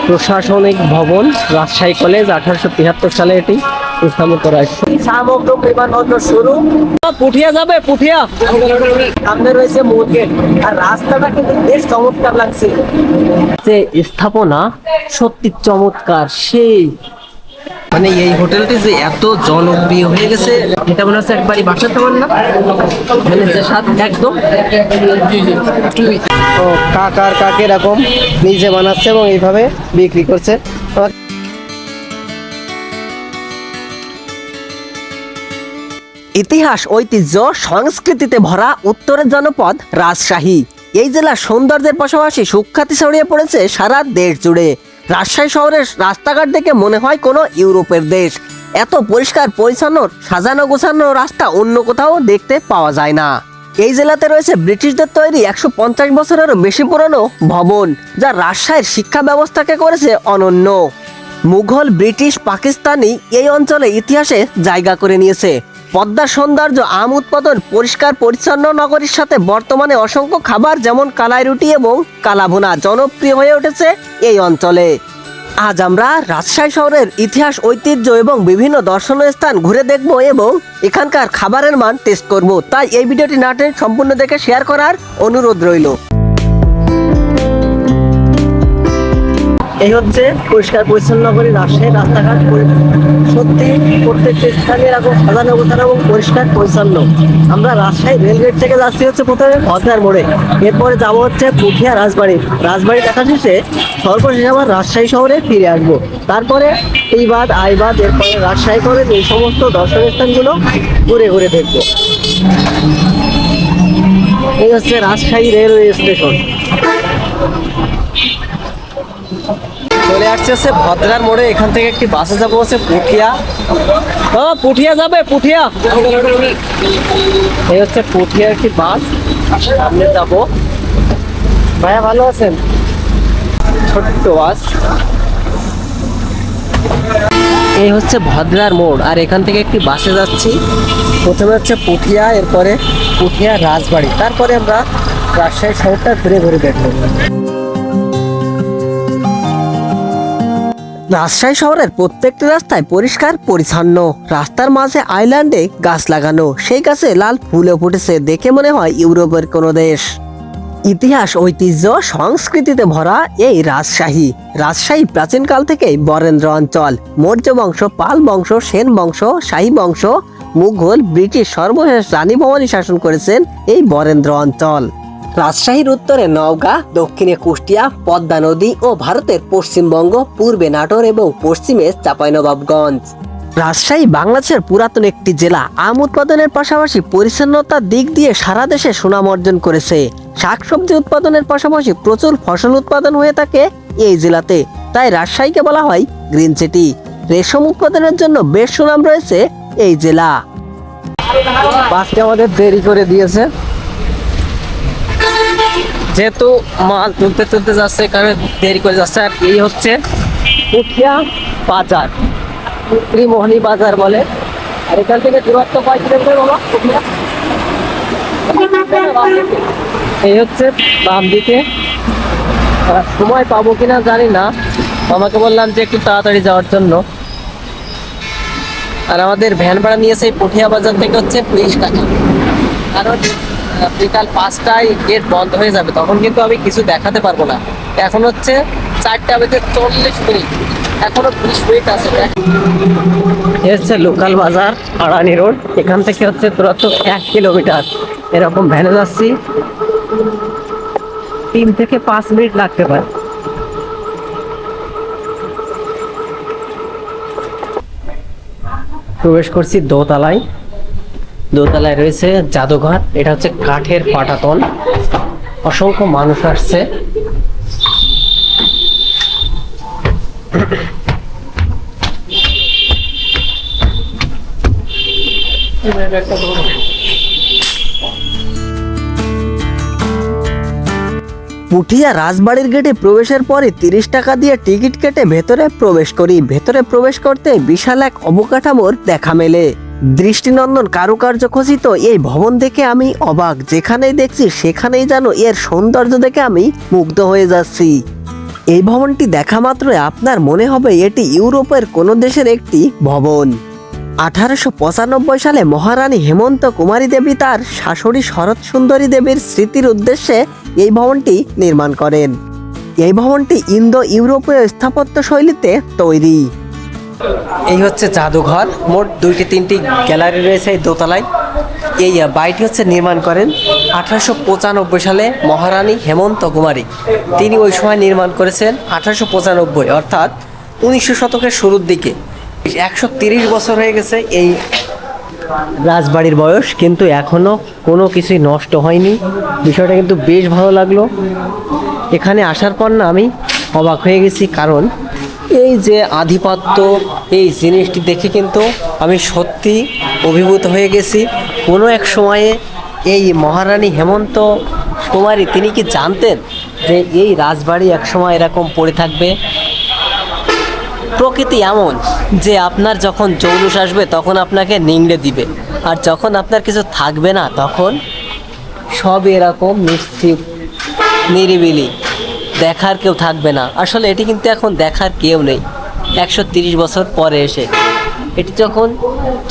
প্রশাসনিক ভবন, রাজশাহী কলেজ। 1873 সালে এটি স্থাপন করা হয়েছে। সমগ্র বিমানবন্দর শুরু। পুঠিয়া যাবে, পুঠিয়া সামনে রয়েছে মূল গেট। আর রাস্তাটা কিন্তু বেশ চমৎকার লাগছে, যে স্থাপনা সত্যি চমৎকার। সেই মানে এই হোটেলটি যে এত জনপ্রিয় হয়ে গেছে, এটা মনে হচ্ছে একবারই বাসাতে পারেন না, মানে যে স্বাদ একদম। ও কাকার কাকে এরকম নিজে বানাচ্ছে এবং এইভাবে বিক্রি করছে। ইতিহাস, ঐতিহ্য, সংস্কৃতিতে ভরা উত্তরের জনপদ রাজশাহী। এই জেলার সৌন্দর্যের পাশাপাশি সুখ্যাতি ছড়িয়ে পড়েছে সারা দেশ জুড়ে। রাজশাহী শহরের রাস্তাঘাট দেখে মনে হয় কোনো ইউরোপের দেশ। এত পরিষ্কার পরিচ্ছন্ন, সাজানো গোছানো রাস্তা অন্য কোথাও দেখতে পাওয়া যায় না। এই জেলাতে রয়েছে ব্রিটিশদের তৈরি 150 বছরেরও বেশি পুরনো ভবন, যা রাজশাহীর শিক্ষা ব্যবস্থাকে করেছে অনন্য। মুঘল, ব্রিটিশ, পাকিস্তানি এই অঞ্চলে ইতিহাসে জায়গা করে নিয়েছে। পদ্মার সৌন্দর্য, আম উৎপাদন, পরিষ্কার পরিচ্ছন্ন নগরীর সাথে বর্তমানে অসংখ্য খাবার যেমন কালাই রুটি এবং কালাভুনা জনপ্রিয় হয়ে উঠেছে এই অঞ্চলে। আজ আমরা রাজশাহী শহরের ইতিহাস, ঐতিহ্য এবং বিভিন্ন দর্শনীয় স্থান ঘুরে দেখব এবং এখানকার খাবারের মান টেস্ট করব। তাই এই ভিডিওটি না টেনে সম্পূর্ণ দেখে শেয়ার করার অনুরোধ রইল। এই হচ্ছে পরিষ্কার পরিচ্ছন্ন করে রাজশাহীর রাস্তাঘাট। সত্যি প্রত্যেকটা স্থানে এরকম সাজানো গোছানো এবং পরিষ্কার পরিচ্ছন্ন। আমরা রাজশাহী রেলগেট থেকে যাচ্ছি হচ্ছে প্রথমে ভদ্রার মোড়ে, এরপরে যাবো হচ্ছে পুঠিয়া রাজবাড়ি। রাজবাড়ি দেখা শেষে সর্বশেষ আবার রাজশাহী শহরে ফিরে আসবো। তারপরে এইবাদ আইবাদ, এরপরে রাজশাহী কলেজ, এই সমস্ত দর্শনীয় স্থানগুলো ঘুরে ঘুরে দেখবো। এই হচ্ছে রাজশাহী রেলওয়ে স্টেশন। চলে আসছে হচ্ছে ভদ্রার মোড়ে। এখান থেকে একটি বাসে যাবো হচ্ছে পুঠিয়া। পুঠিয়া যাবে, পুঠিয়া। এই হচ্ছে পুঠিয়া একটি বাস, সামনে যাবো। ভাইয়া ভালো আছেন? ছোট্ট বাস। এই হচ্ছে ভদ্রার মোড়, আর এখান থেকে একটি বাসে যাচ্ছি। প্রথমে হচ্ছে পুঠিয়া, এরপরে পুঠিয়া রাজবাড়ি, তারপরে আমরা রাজশাহী শহরটা ঘুরে ঘুরে দেখবো। রাজশাহী শহরের প্রত্যেকটি রাস্তায় পরিষ্কার পরিচ্ছন্ন। রাস্তার মাঝে আইল্যান্ডে গাছ লাগানো, সেই গাছে লাল ফুলে ফুটেছে, দেখে মনে হয় ইউরোপের কোনো দেশ। ইতিহাস, ঐতিহ্য, সংস্কৃতিতে ভরা এই রাজশাহী প্রাচীনকাল থেকেই বরেন্দ্র অঞ্চল। মৌর্য বংশ, পাল বংশ, সেন বংশ, শাহী বংশ, মুঘল, ব্রিটিশ, সর্বশেষ রানী ভবানী শাসন করেছেন এই বরেন্দ্র অঞ্চল। রাজশাহীর উত্তরে নওগাঁ, দক্ষিণে কুষ্টিয়া, পদ্মা নদী ও ভারতের পশ্চিমবঙ্গ, পূর্বে নাটোর এবং পশ্চিমে চাঁপাইনবাবগঞ্জ। রাজশাহী বাংলাদেশের পুরাতন একটি জেলা। আম উৎপাদনের পাশাপাশি পরিচ্ছন্নতার দিক দিয়ে সারা দেশে সুনাম অর্জন করেছে। শাকসবজি উৎপাদনের পাশাপাশি প্রচুর ফসল উৎপাদন হয়ে থাকে এই জেলাতে, তাই রাজশাহীকে বলা হয় গ্রিন সিটি। রেশম উৎপাদনের জন্য বেশ সুনাম রয়েছে এই জেলা। বাসটি আমাদের দেরি করে দিয়েছে, যেহেতু মাল তুলতে যাচ্ছে, এখানে দেরি করে যাচ্ছে। আর এই হচ্ছে পুঠিয়া বাজার, ত্রিমোহনী বাজার বলে। আর এখান থেকে দূরত্ব 5 কিলোমিটার বাবা পুঠিয়া। এই হচ্ছে বাম দিকে। সময় পাবো কিনা জানি না, আমাকে বললাম যে একটু তাড়াতাড়ি যাওয়ার জন্য। আর আমাদের ভ্যান ভাড়া নিয়েছে এই পুঠিয়া বাজার থেকে হচ্ছে 20 টাকা। কারণ বিকাল 5টায় গেট বন্ধ হয়ে যাবে, তখন কিন্তু আমি কিছু দেখাতে পারবো না। এখন হচ্ছে 4টা বেজে 40 মিনিট, এখনো 20 মিনিট আছে। এই হচ্ছে লোকাল বাজার, আড়ানি রোড। এখান থেকে হচ্ছে দূরত্ব 1 কিলোমিটার। এরকম ভ্যানে যাচ্ছি, 3 থেকে 5 মিনিট লাগতে পারে। প্রবেশ করছি দোতলায়। দোতলায় রয়েছে জাদুঘর। এটা হচ্ছে কাঠের পাটাতন, অসংখ্য মানুষ আসছে। পুঠিয়া রাজবাড়ির গেটে প্রবেশের পরে 30 টাকা দিয়ে টিকিট কেটে ভেতরে প্রবেশ করি। ভেতরে প্রবেশ করতে বিশাল এক অবকাঠামোর দেখা মেলে। দৃষ্টিনন্দন কারুকার্য খচিত এই ভবন দেখে আমি অবাক। যেখানেই দেখছি সেখানেই যেন এর সৌন্দর্য দেখে আমি মুগ্ধ হয়ে যাচ্ছি। এই ভবনটি দেখা মাত্রই আপনার মনে হবে এটি ইউরোপের কোনো দেশের একটি ভবন। 1895 সালে মহারানী হেমন্ত কুমারী দেবী তার শাশুড়ি শরৎ সুন্দরী দেবীর স্মৃতির উদ্দেশ্যে এই ভবনটি নির্মাণ করেন। এই ভবনটি ইন্দো ইউরোপীয় স্থাপত্য শৈলীতে তৈরি। এই হচ্ছে জাদুঘর, মোট 2-3টি গ্যালারি রয়েছে এই দোতলায়। এই বাড়িটি হচ্ছে নির্মাণ করেন 1895 সালে মহারানী হেমন্ত কুমারী। তিনি ওই সময় নির্মাণ করেছেন 1895, অর্থাৎ 1900 শতকের শুরুর দিকে। 130 বছর হয়ে গেছে এই রাজবাড়ির বয়স, কিন্তু এখনও কোনো কিছুই নষ্ট হয়নি। বিষয়টা কিন্তু বেশ ভালো লাগলো। এখানে আসার পর না আমি অবাক হয়ে গেছি, কারণ এই যে আধিপত্য, এই জিনিসটি দেখে কিন্তু আমি সত্যি অভিভূত হয়ে গেছি। কোনো এক সময়ে এই মহারানী হেমন্ত কুমারী তিনি কি জানতেন যে এই রাজবাড়ি এক সময় এরকম পড়ে থাকবে? প্রকৃতি এমন যে আপনার যখন জৌলুস আসবে তখন আপনাকে নিংড়ে দিবে, আর যখন আপনার কিছু থাকবে না তখন সব এরকম নিশ্চিত নিরিবিলি, দেখার কেউ থাকবে না। আসলে এটি কিন্তু এখন দেখার কেউ নেই 130 বছর পরে এসে। এটি যখন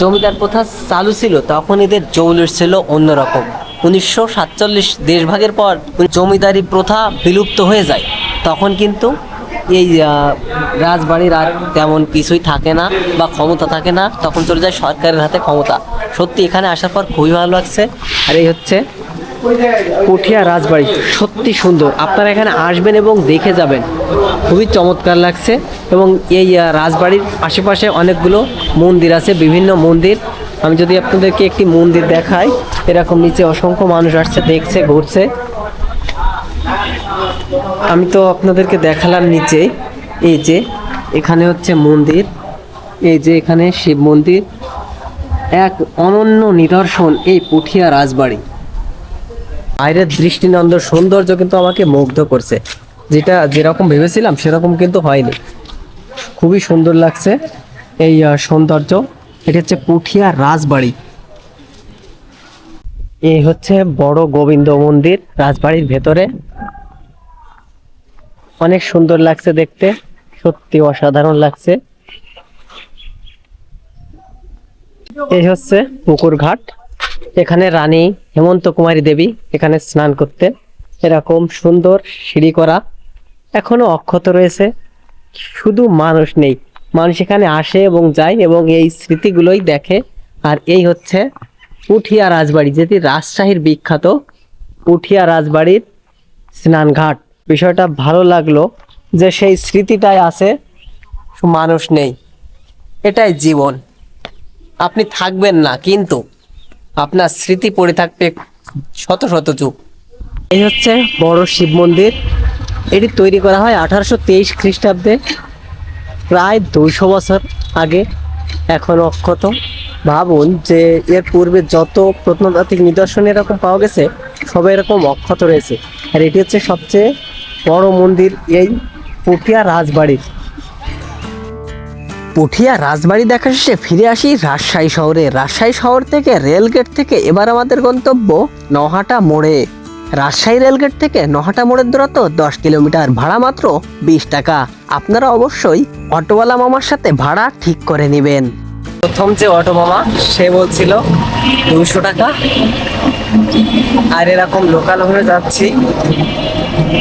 জমিদার প্রথা চালু ছিল তখন এদের জৌলুস ছিল অন্যরকম। 1947 দেশভাগের পর জমিদারি প্রথা বিলুপ্ত হয়ে যায়, তখন কিন্তু এই রাজবাড়ির আর তেমন কিছুই থাকে না বা ক্ষমতা থাকে না, তখন চলে যায় সরকারের হাতে ক্ষমতা। সত্যি এখানে আসার পর খুবই ভালো লাগছে। আর এই হচ্ছে পুঠিয়া রাজবাড়ি, সত্যি সুন্দর। আপনারা এখানে আসবেন এবং দেখে যাবেন, খুবই চমৎকার লাগছে। এবং এই রাজবাড়ির আশেপাশে অনেকগুলো মন্দির আছে, বিভিন্ন মন্দির। আমি যদি আপনাদেরকে একটি মন্দির দেখাই, এরকম নিচে অসংখ্য মানুষ আসছে, দেখছে, ঘুরছে। আমি তো আপনাদেরকে দেখালাম নিচে। এই যে এখানে হচ্ছে মন্দির, এই যে এখানে শিব মন্দির, এক অনন্য নিদর্শন এই পুঠিয়া রাজবাড়ি। বাইরের দৃষ্টিনন্দন সৌন্দর্য কিন্তু আমাকে মুগ্ধ করছে, যেটা যেরকম ভেবেছিলাম সেরকম কিন্তু হয়নি। খুবই সুন্দর লাগছে এই সৌন্দর্য। এটা হচ্ছে পুঠিয়া রাজবাড়ি। এই হচ্ছে বড় গোবিন্দ মন্দির রাজবাড়ির ভেতরে, অনেক সুন্দর লাগছে দেখতে, সত্যি অসাধারণ লাগছে। এই হচ্ছে পুকুর ঘাট, এখানে রানী হেমন্ত কুমারী দেবী এখানে স্নান করতে। এরকম সুন্দর সিঁড়ি করা, এখনো অক্ষত রয়েছে, শুধু মানুষ নেই। মানুষ এখানে আসে এবং যায় এবং এই স্মৃতিগুলোই দেখে। আর এই হচ্ছে পুঠিয়া রাজবাড়ি, যেটি রাজশাহীর বিখ্যাত পুঠিয়া রাজবাড়ির স্নানঘাট। বিষয়টা ভালো লাগলো যে সেই স্মৃতিটাই আছে, মানুষ নেই। এটাই জীবন, আপনি থাকবেন না কিন্তু আপনার স্মৃতি পড়ে থাকবে শত শত যুগ। এই হচ্ছে বড় শিব মন্দির, এটি তৈরি করা হয় 1823 খ্রিস্টাব্দে, প্রায় 200 বছর আগে, এখন অক্ষত। ভাবুন যে এর পূর্বে যত প্রত্নতাত্ত্বিক নিদর্শন এরকম পাওয়া গেছে সব এরকম অক্ষত রয়েছে। আর এটি হচ্ছে সবচেয়ে বড় মন্দির এই পুঠিয়া রাজবাড়ির। পুঠিয়া রাজবাড়ি দেখা শেষে ফিরে আসি রাজশাহী শহরে। রাজশাহী শহর থেকে রেলগেট থেকে এবার আমাদের গন্তব্য নহাটা মোড়ে। রাজশাহী রেলগেট থেকে নহাটা মোড়ের দূরত্ব 10 কিলোমিটার, ভাড়া মাত্র 20 টাকা। আপনারা অবশ্যই অটোওয়ালা মামার সাথে ভাড়া ঠিক করে নেবেন। প্রথম যে অটো মামা সে বলছিল 200 টাকা, আর এরকম লোকাল হয়ে যাচ্ছি।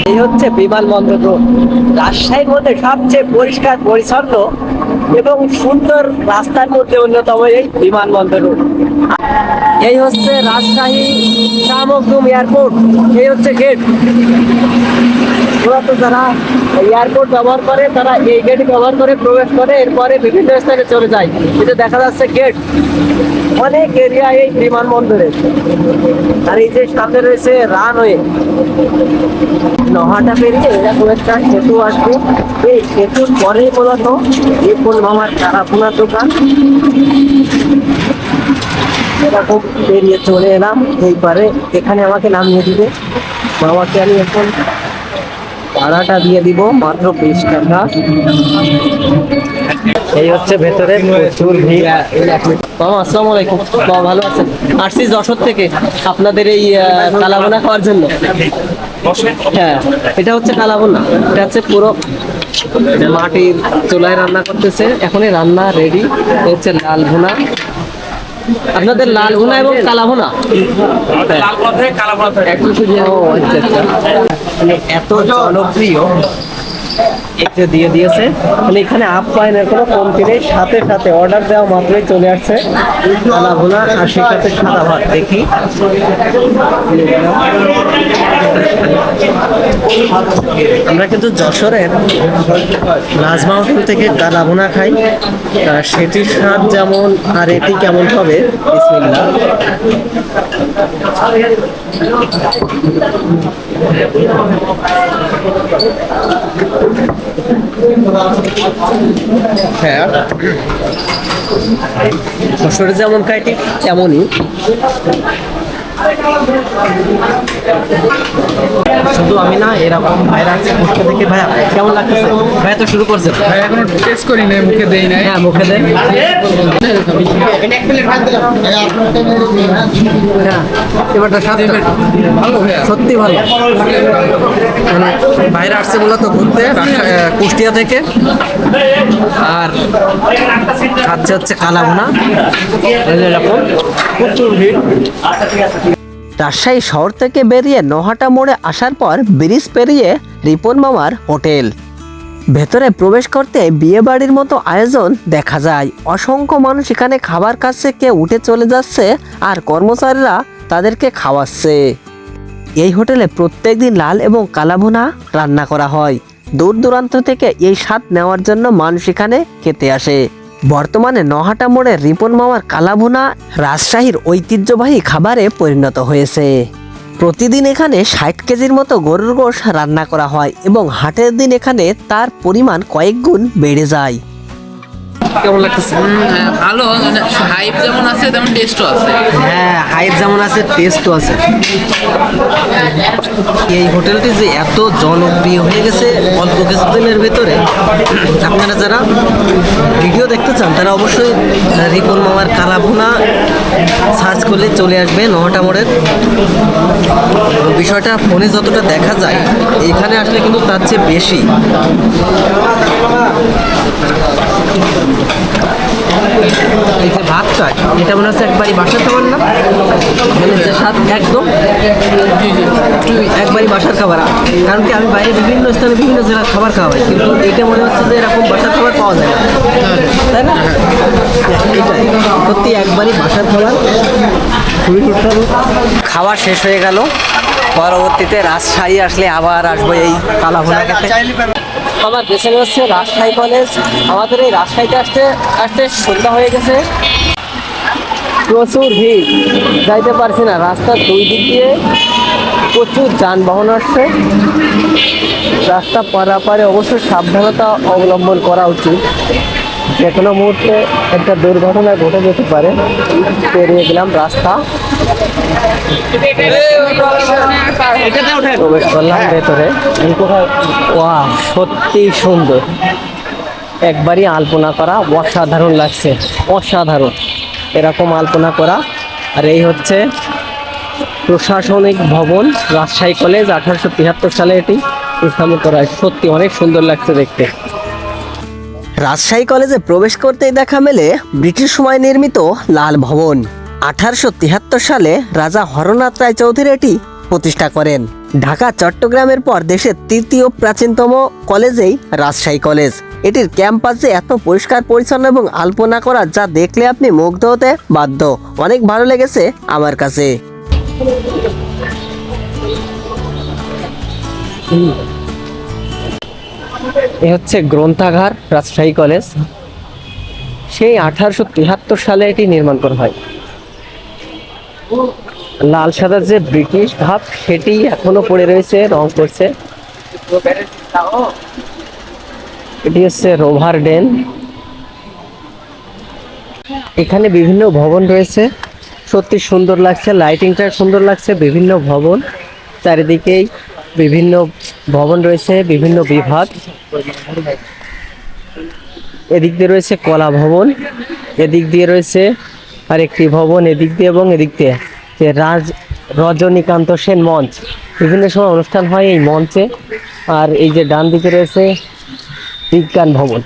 এই হচ্ছে বিমানবন্দর রোড, রাজশাহীর মধ্যে সবচেয়ে পরিষ্কার পরিচ্ছন্ন এবং সুন্দর রাস্তার মধ্যে অন্যতম এই বিমানবন্দর রোড। এই হচ্ছে রাজশাহী শাহ মখদুম এয়ারপোর্ট, এই হচ্ছে গেট। মূলত যারা এয়ারপোর্ট ব্যবহার করে তারা এই গেট ব্যবহার করে প্রবেশ করে, এরপরে বিভিন্ন স্থানে চলে যায়। এটা দেখা যাচ্ছে গেট, অনেক এরিয়া এই বিমানবন্দরে। আর এই যে সামনে রয়েছে রানওয়ে। নহাটা পেরিয়ে এরকম একটা সেতু আসবে, এই সেতুর পরে মূলত বিপুল মামার চারাপোনার দোকান। এরকম পেরিয়ে চলে এলাম এইবারে, এখানে আমাকে নামিয়ে দিবে। মামাকে আমি এখন ভাড়াটা দিয়ে দিব মাত্র 20 টাকা। এই হচ্ছে ভেতরে প্রচুর ভিড়। মামা আসসালামু আলাইকুম। মামা ভালো আছেন? আসছি যশোর থেকে আপনাদের এই কালাভুনা খাওয়ার জন্য। হ্যাঁ, এটা হচ্ছে কালাভুনা। এটা হচ্ছে পুরো মাটির চুলায় রান্না করতেছে, এখনই রান্না রেডি। হচ্ছে লাল ভুনা, আপনাদের লাল ভুনা এবং কালা ভুনা। ও আচ্ছা আচ্ছা, মানে এত জনপ্রিয় এটা দিয়ে দিয়েছে, মানে এখানে আপ্যায়নের কোনো কমতি নেই। সাথে সাথে অর্ডার দেওয়া মাত্রই চলে আসছে কালা ভুনা, আর সেই সাথে সাদা ভাত। দেখি আমরা কিন্তু যশোরের নাজমা হোটেল থেকে কালা ভুনা খাই, সেটির স্বাদ যেমন আর এটি কেমন হবে বিসমিল্লাহ। হ্যাঁ, যশোরে যেমন খাই ঠিক তেমনই। শুধু আমি না, এরকম ভাইরা আছে মুখে দেখে। ভাইয়া কেমন লাগতেছে? ভাইয়া তো শুরু করছে। ভাই এখনো টেস্ট করি নাই, মুখে দেই নাই। হ্যাঁ, মুখে দেয়। হ্যাঁ, এবারটা স্বাদ ভালো ভাইয়া, সত্যি ভালো। মানে বাইরে আসছে মূলত ঘুরতে কুষ্টিয়া থেকে, আর খাচ্ছে হচ্ছে কালা ভুনা। এরকম প্রচুর ভিড়। রাজশাহী শহর থেকে বেরিয়ে নহাটা মোড়ে আসার পর ব্রিজ পেরিয়ে রিপন মামার হোটেল। ভেতরে প্রবেশ করতে বিয়ে বাড়ির মতো আয়োজন দেখা যায়। অসংখ্য মানুষ এখানে খাবার খাচ্ছে, কেউ উঠে চলে যাচ্ছে, আর কর্মচারীরা তাদেরকে খাওয়াচ্ছে। এই হোটেলে প্রত্যেকদিন লাল এবং কালা ভুনা রান্না করা হয়। দূর দূরান্ত থেকে এই স্বাদ নেওয়ার জন্য মানুষ এখানে খেতে আসে। বর্তমানে নহাটা মোড়ে রিপন মামার কালা ভুনা রাজশাহীর ঐতিহ্যবাহী খাবারে পরিণত হয়েছে। প্রতিদিন এখানে 60 কেজির মতো গরুর গোশ রান্না করা হয় এবং হাটের দিন এখানে তার পরিমাণ কয়েক গুণ বেড়ে যায়। কেমন লাগতেছে? ভালো, হাইপ যেমন আছে তেমন টেস্টও আছে। হ্যাঁ, হাইপ যেমন আছে টেস্টও আছে। এই হোটেলটি যে এত জনপ্রিয় হয়ে গেছে অল্প কিছুদিনের ভেতরে, আপনারা যারা ভিডিও দেখতে চান তারা অবশ্যই রিপন মামার কালা ভুনা সার্চ করলে চলে আসবে নহাটা মোড়ের। বিষয়টা ফোনে যতটা দেখা যায় এখানে আসলে কিন্তু তার চেয়ে বেশি। এই যে ভাতটা, এটা মনে হচ্ছে একবারই বাসার খাবার না, মানে যে স্বাদ একদম একবারই বাসার খাবার। কারণ কি আমি বাইরে বিভিন্ন স্থানে বিভিন্ন জেলার খাবার খাওয়া হয়, কিন্তু এটা মনে হচ্ছে যে এরকম বাসার খাবার পাওয়া যায় না, তাই না? এটাই সত্যি একবারই বাসার খাবার, খুবই সুস্বাদু। খাবার শেষ হয়ে গেল, পরবর্তীতে রাজশাহী আসলে আবার আসবো এই কালা ভুনা খেতে। আমার পেছনে হচ্ছে রাজশাহী কলেজ। আমাদের এই রাজশাহীতে আসতে আসতে সন্ধ্যা হয়ে গেছে, প্রচুর ভিড়, যাইতে পারছি না। রাস্তার দুই দিক দিয়ে প্রচুর যানবাহন আসছে। রাস্তা পারাপারে অবশ্যই সাবধানতা অবলম্বন করা উচিত, যে কোনো মুহূর্তে একটা দুর্ঘটনা ঘটে যেতে পারে। পেরিয়ে গেলাম রাস্তা, প্রবেশ করলাম ভেতরে। ওয়া, সত্যি সুন্দর, একবারই আলপনা করা, অসাধারণ লাগছে, অসাধারণ এরকম আলপনা করা। আর এই হচ্ছে প্রশাসনিক ভবন রাজশাহী কলেজ, 1873 সালে এটি স্থাপন করা হয়। সত্যি অনেক সুন্দর লাগছে দেখতে। রাজশাহী কলেজে প্রবেশ করতেই দেখা মেলে ব্রিটিশ সময় নির্মিত লাল ভবন। 1873 সালে রাজা হরনাথ রায় চৌধুরী এটি প্রতিষ্ঠা করেন। ঢাকা চট্টগ্রামের পর দেশের তৃতীয় প্রাচীনতম কলেজেই রাজশাহী কলেজ। এটির ক্যাম্পাস যে এত পরিষ্কার পরিচ্ছন্ন এবং আলপনা করা, যা দেখলে আপনি মুগ্ধ হতে বাধ্য। অনেক ভালো লেগেছে আমার কাছে। এ হচ্ছে গ্রন্থাগার রাজশাহী কলেজ। সেই 1873 সালে এটি নির্মাণ করা হয়। লাল সাদা যে ব্রিটিশ ভাব সেটি এখনো পড়ে রয়েছে, রং করছে। এটি হচ্ছে রোভার ডেন। এখানে বিভিন্ন ভবন রয়েছে, সত্যি সুন্দর লাগছে, লাইটিংটা সুন্দর লাগছে। বিভিন্ন ভবন চারিদিকেই বিভিন্ন ভবন রয়েছে, বিভিন্ন বিভাগ। এদিক দিয়ে রয়েছে কলা ভবন, এদিক দিয়ে রয়েছে আরেকটি ভবন, এদিক দিয়ে এবং এদিক দিয়ে যে রজনীকান্ত সেন মঞ্চ, বিভিন্ন সময় অনুষ্ঠান হয় এই মঞ্চে। আর এই যে ডান দিকে রয়েছে বিজ্ঞান ভবন।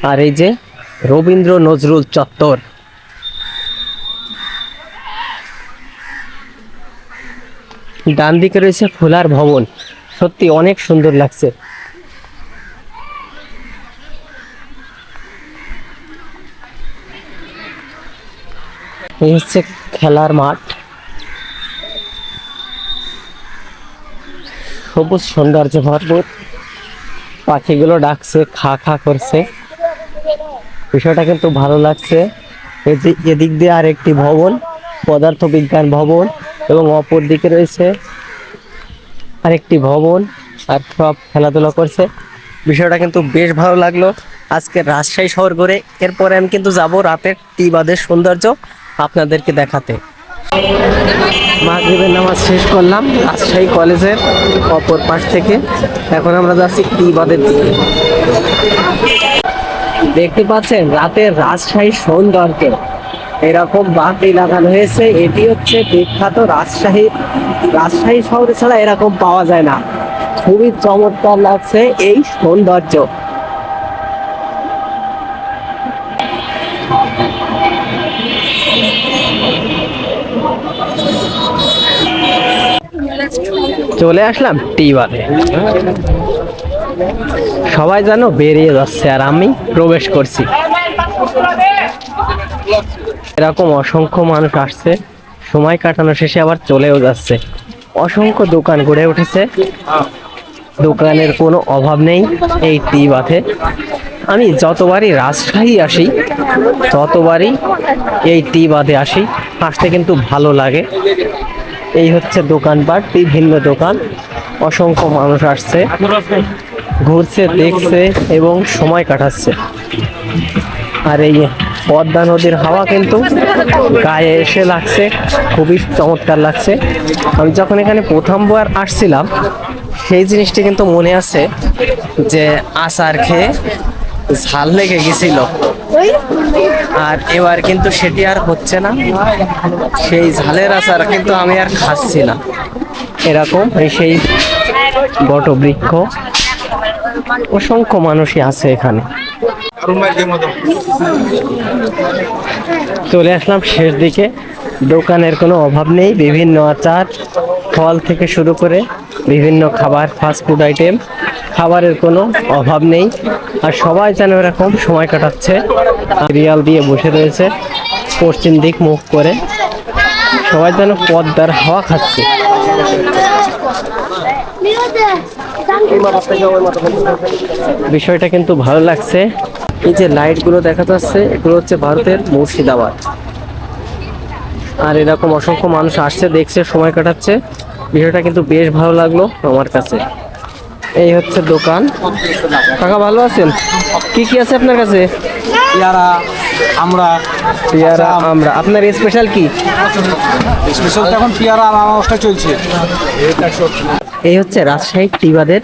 আর এই যে রবীন্দ্র নজরুল চত্বর। ডান দিকে রয়েছে ফুলার ভবন, সত্যি অনেক সুন্দর লাগছে। এই হচ্ছে খেলার মাঠ, সবুজ সৌন্দর্য ভরপুর। পাখিগুলো ডাকছে, খা খা করছে, বিষয়টা কিন্তু ভালো লাগছে। এদিক দিয়ে আর একটি ভবন, পদার্থ বিজ্ঞান ভবন, এবং অপর দিকে রয়েছে আরেকটি ভবন, আর সব খেলাধুলা করছে। বিষয়টা কিন্তু বেশ ভালো লাগলো আজকে রাজশাহী শহর ঘুরে। এরপরে আমি কিন্তু যাব রাতের টি বাঁধের সৌন্দর্য আপনাদেরকে দেখাতে। মাগরিবের নামাজ শেষ করলাম রাজশাহী কলেজের অপর পাশ থেকে। এখন আমরা যাচ্ছি টি বাঁধের দিকে। দেখতে পাচ্ছেন রাতের রাজশাহী সৌন্দর্য, এরকম বাতি লাগানো হয়েছে। এটি হচ্ছে বিখ্যাত রাজশাহী শহরে ছাড়া এরকম পাওয়া যায় না। খুবই চমৎকার লাগছে এই সৌন্দর্য। চলে আসলাম টি বাঁধে। সবাই যেন বেরিয়ে যাচ্ছে আর আমি প্রবেশ করছি। এরকম অসংখ্য মানুষ আসছে, সময় কাটানো শেষে আবার চলেও যাচ্ছে। অসংখ্য দোকান গড়ে উঠেছে, দোকানের কোনো অভাব নেই এই টি বাঁধে। আমি যতবারই রাজশাহী আসি ততবারই এই টি বাঁধে আসতে কিন্তু ভালো লাগে। এই হচ্ছে দোকানপাট, বিভিন্ন দোকান, অসংখ্য মানুষ আসছে, ঘুরছে, দেখছে এবং সময় কাটাচ্ছে। আর এই পদ্মা নদীর হাওয়া কিন্তু গায়ে এসে লাগছে, খুবই চমৎকার লাগছে। আমি যখন এখানে প্রথমবার আসছিলাম সেই জিনিসটি কিন্তু মনে আছে যে আচার খেয়ে ঝাল লেগে গেছিল, আর এবার কিন্তু সেটি আর হচ্ছে না। সেই ঝালের আচার কিন্তু আমি আর খাচ্ছি না। এরকম সেই বটবৃক্ষ, অসংখ্য মানুষই আছে এখানে। চলে আসলাম শেষ দিকে। দোকানের কোনো অভাব নেই, বিভিন্ন আচার, ফল থেকে শুরু করে বিভিন্ন খাবার, ফাস্টফুড আইটেম, খাবারের কোনো অভাব নেই। আর সবাই যেন এরকম সময় কাটাচ্ছে, রিয়াল দিয়ে বসে রয়েছে পশ্চিম দিক মুখ করে। সবাই যেন পদ্মার হাওয়া খাচ্ছে। বিষয়টা কিন্তু ভালো লাগছে। এই যে লাইটগুলো দেখা যাচ্ছে, এগুলো হচ্ছে ভারতের মুর্শিদাবাদ। আর এরকম অসংখ্য মানুষ আসছে, দেখছে, সময় কাটাচ্ছে। বিষয়টা কিন্তু বেশ ভালো লাগলো আমার কাছে। এই হচ্ছে দোকান। কাকা ভালো আছেন? কি কি আছে আপনার কাছে? পেয়ারা, আমরা পেয়ারা, আমরা। আপনার স্পেশাল কি? স্পেশাল এখন পেয়ারা আনারসটা চলছে। এই হচ্ছে রাজশাহী টি বাঁধের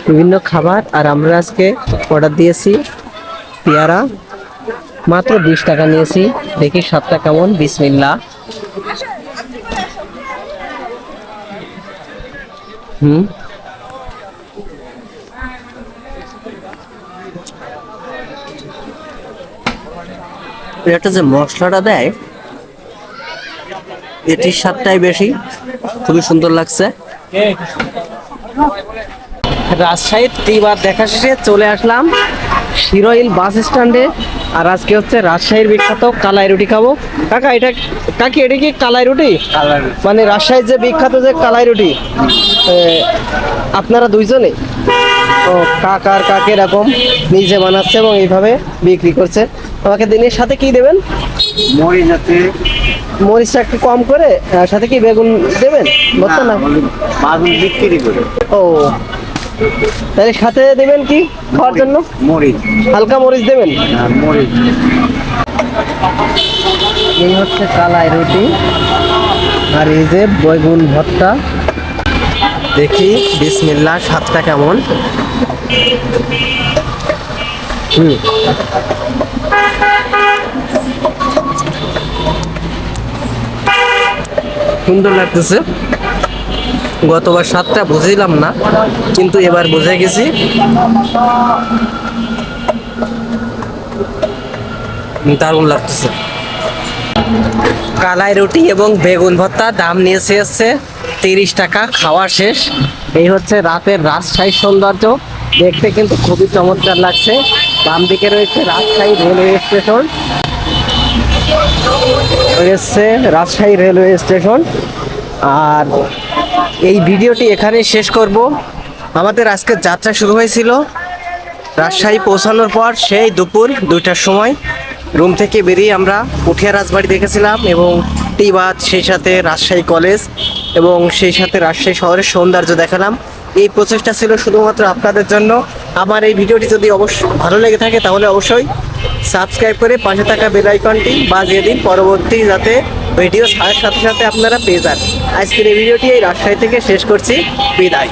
বিভিন্ন খাবার। আর আমরা আজকে অর্ডার দিয়েছি পেয়ারা, মাত্র 20 টাকা নিয়েছি। দেখি স্বাদটা কেমন। বিসমিল্লাহ। এটা যে মশলাটা দেয় এটির স্বাদটাই বেশি, খুবই সুন্দর লাগছে। রাজশাহীর টি বাঁধ দেখা শেষে চলে আসলাম শিরোইল বাস স্ট্যান্ডে। আর আজকে হচ্ছে রাজশাহীর বিখ্যাত কালাই রুটি খাবো। কাকা এটা, কাকি এটা কি কালাই রুটি? মানে রাজশাহীর যে বিখ্যাত যে কালাই রুটি, আপনারা দুইজনে? ও, কাকা আর কাকে এরকম নিজে বানাচ্ছে এবং এইভাবে বিক্রি করছে। আমাকে দিনের সাথে কি দেবেন? মরিচ আছে, মরিচটা একটু কম করে, সাথে কি বেগুন দেবেন? বলতো না বাগুন বিক্রি করে। ও, তাহলে সাথে দেবেন কি খাওয়ার জন্য? মরিচ, হালকা মরিচ দেবেন। মরিচ। এই হচ্ছে কালাই রুটি, আর এই যে বেগুন ভর্তা। দেখি বিসমিল্লাহ, স্বাদটা কেমন। সুন্দর লাগতেছে। গতবার স্বাদটা বুঝিলাম না, কিন্তু এবার বুঝে গেছি। দারুণ লাগতেছে। কালাই রুটি এবং বেগুন ভর্তা দাম নিয়েছে হচ্ছে 30 টাকা। খাওয়া শেষ। এই হচ্ছে রাতের রাজশাহী সৌন্দর্য। দেখতে কিন্তু খুবই চমৎকার লাগছে। বাম দিকে রয়েছে রাজশাহী রেলওয়ে স্টেশন, রয়েছে রাজশাহী রেলওয়ে স্টেশন। আর এই ভিডিওটি এখানেই শেষ করব। আমাদের আজকে যাত্রা শুরু হয়েছিল রাজশাহী পৌঁছানোর পর সেই দুপুর 2টার সময়। রুম থেকে বেরিয়ে আমরা পুঠিয়া রাজবাড়ি দেখেছিলাম এবং টিবাদ, সেই সাথে রাজশাহী কলেজ এবং সেই সাথে রাজশাহী শহরের সৌন্দর্য দেখালাম। এই প্রচেষ্টা ছিল শুধুমাত্র আপনাদের জন্য। আমার এই ভিডিওটি যদি ভালো লেগে থাকে তাহলে অবশ্যই সাবস্ক্রাইব করে পাশে থাকা বেল আইকনটি বাজিয়ে দিন, পরবর্তী যাতে ভিডিও ছাড়ার সাথে সাথে আপনারা পেয়ে যান। আজকের এই ভিডিওটি এই রাজশাহী থেকে শেষ করছি। বিদায়।